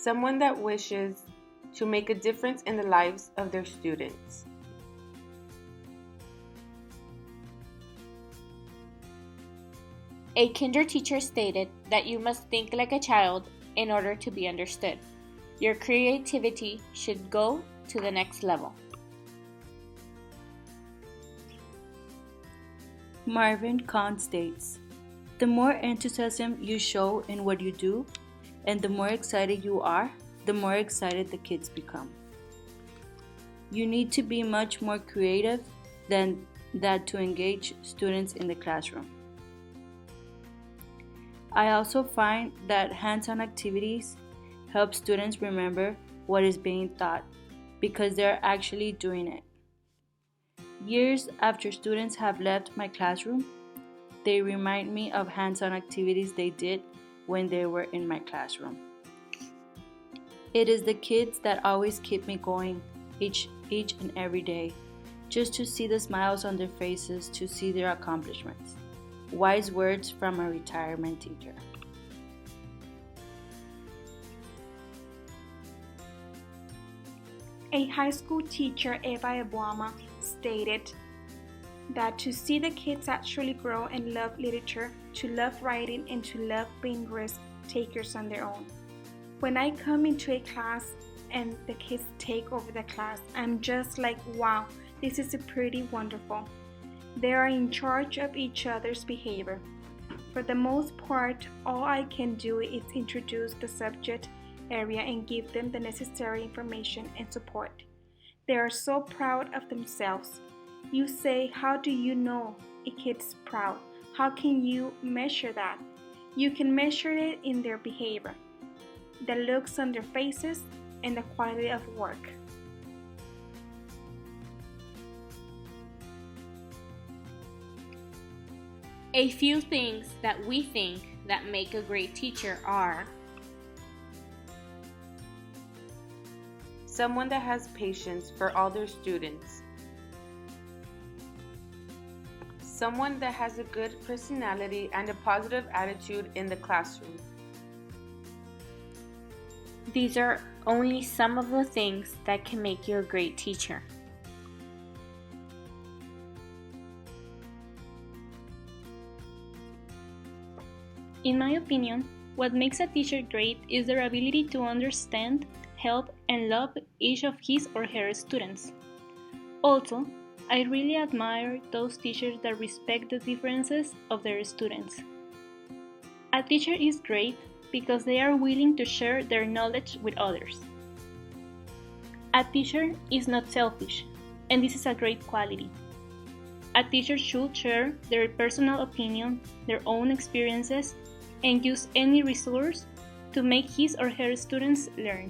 Someone that wishes to make a difference in the lives of their students. A kinder teacher stated that you must think like a child in order to be understood. Your creativity should go to the next level. Marvin Kahn states, "The more enthusiasm you show in what you do, and the more excited you are, the more excited the kids become. You need to be much more creative than that to engage students in the classroom." I also find that hands-on activities help students remember what is being taught because they're actually doing it. Years after students have left my classroom, they remind me of hands-on activities they did when they were in my classroom. It is the kids that always keep me going each and every day, just to see the smiles on their faces, to see their accomplishments. Wise words from a retirement teacher. A high school teacher, Eva Ebuama, stated that to see the kids actually grow and love literature, to love writing, and to love being risk takers on their own. When I come into a class and the kids take over the class, I'm just like, wow, this is pretty wonderful. They are in charge of each other's behavior. For the most part, all I can do is introduce the subject area and give them the necessary information and support. They are so proud of themselves. You say, how do you know a kid's proud? How can you measure that? You can measure it in their behavior, the looks on their faces, and the quality of work. A few things that we think that make a great teacher are: someone that has patience for all their students, someone that has a good personality and a positive attitude in the classroom. These are only some of the things that can make you a great teacher. In my opinion, what makes a teacher great is their ability to understand, help, and love each of his or her students. Also, I really admire those teachers that respect the differences of their students. A teacher is great because they are willing to share their knowledge with others. A teacher is not selfish, and this is a great quality. A teacher should share their personal opinion, their own experiences, and use any resource to make his or her students learn.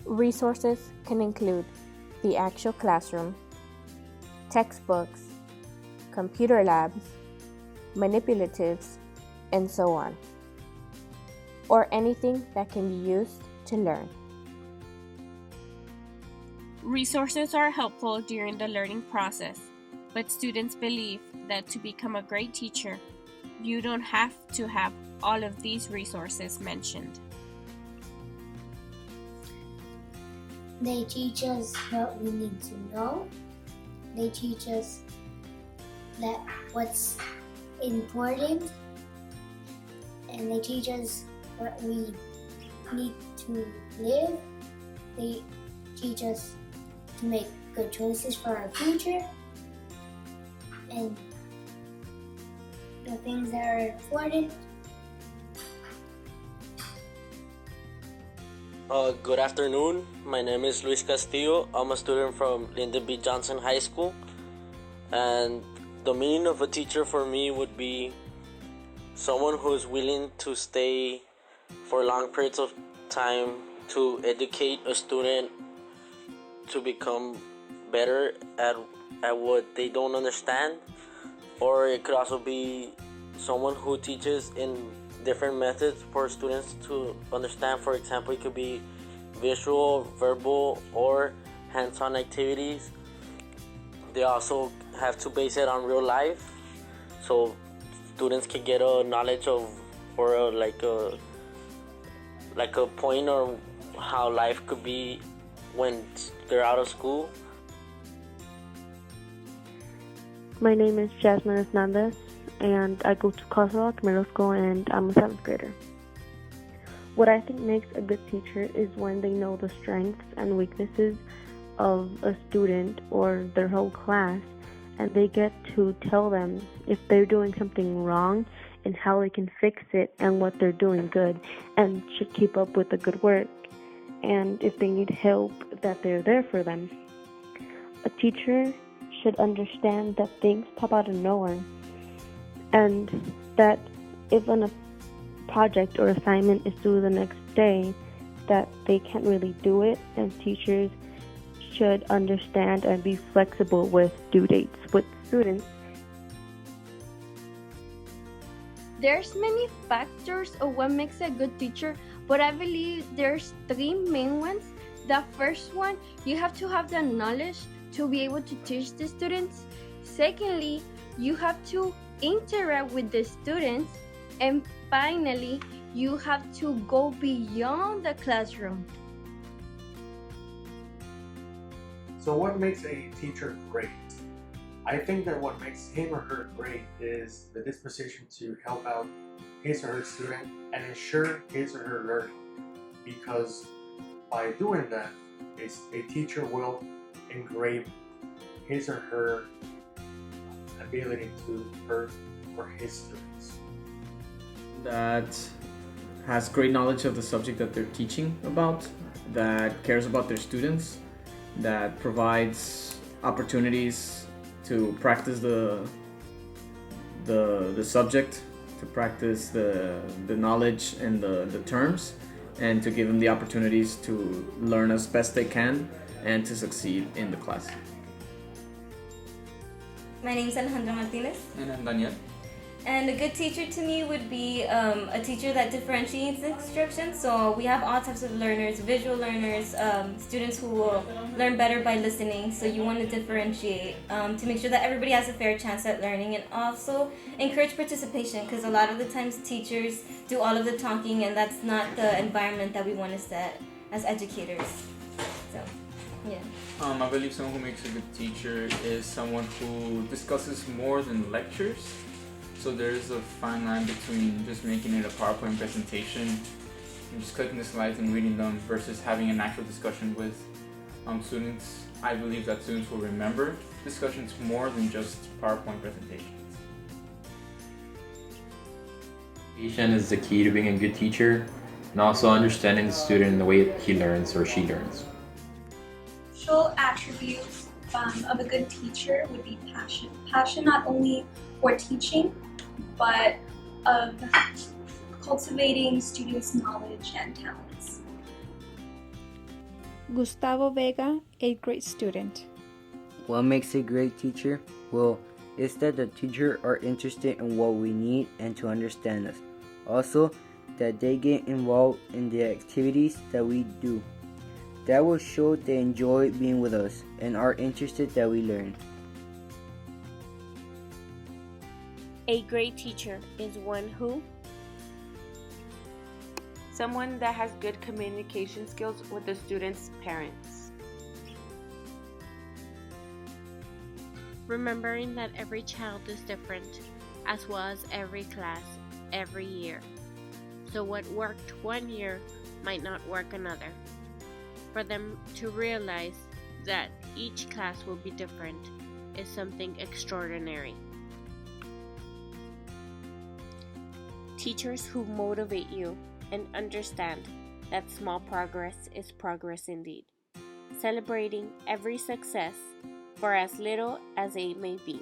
Resources can include the actual classroom, textbooks, computer labs, manipulatives, and so on, or anything that can be used to learn. Resources are helpful during the learning process, but students believe that to become a great teacher, you don't have to have all of these resources mentioned. They teach us what we need to know. They teach us that what's important, and they teach us what we need to live. They teach us to make good choices for our future, and the things that are important. Good afternoon. My name is Luis Castillo. I'm a student from Lyndon B. Johnson High School. And the meaning of a teacher for me would be someone who is willing to stay for long periods of time to educate a student to become better at what they don't understand. Or it could also be someone who teaches in different methods for students to understand. For example, it could be visual, verbal, or hands-on activities. They also have to base it on real life, so students can get a knowledge of for like a point or how life could be when they're out of school. My name is Jasmine Hernandez, and I go to Casa Rock Middle School, and I'm a 7th grader. What I think makes a good teacher is when they know the strengths and weaknesses of a student or their whole class, and they get to tell them if they're doing something wrong and how they can fix it and what they're doing good and should keep up with the good work, and if they need help, that they're there for them. A teacher should understand that things pop out of nowhere, and that if a project or assignment is due the next day, that they can't really do it, and teachers should understand and be flexible with due dates with students. There's many factors of what makes a good teacher, but I believe there's 3 main ones. The first one, you have to have the knowledge to be able to teach the students. Secondly, you have to interact with the students. And finally, you have to go beyond the classroom. So what makes a teacher great? I think that what makes him or her great is the disposition to help out his or her student and ensure his or her learning. Because by doing that, a teacher will engrave his or her ability to learn for his students. That has great knowledge of the subject that they're teaching about, that cares about their students, that provides opportunities to practice the subject, to practice the knowledge and the terms, and to give them the opportunities to learn as best they can and to succeed in the class. My name is Alejandra Martinez. And I'm Daniel. And a good teacher to me would be a teacher that differentiates instruction. So we have all types of learners, visual learners, students who will learn better by listening. So you want to differentiate to make sure that everybody has a fair chance at learning, and also encourage participation, because a lot of the times teachers do all of the talking, and that's not the environment that we want to set as educators. So, yeah. I believe someone who makes a good teacher is someone who discusses more than lectures. So there's a fine line between just making it a PowerPoint presentation and just clicking the slides and reading them versus having an actual discussion with students. I believe that students will remember discussions more than just PowerPoint presentations. Patience is the key to being a good teacher, and also understanding the student in the way he learns or she learns. Social attributes of a good teacher would be passion. Passion not only for teaching, but of cultivating students' knowledge and talents. Gustavo Vega, 8th grade student. What makes a great teacher? Well, it's that the teacher are interested in what we need and to understand us. Also, that they get involved in the activities that we do. That will show they enjoy being with us and are interested that we learn. A great teacher is one who? Someone that has good communication skills with the student's parents. Remembering that every child is different, as well as every class, every year. So what worked one year might not work another. For them to realize that each class will be different is something extraordinary. Teachers who motivate you and understand that small progress is progress indeed. Celebrating every success for as little as it may be.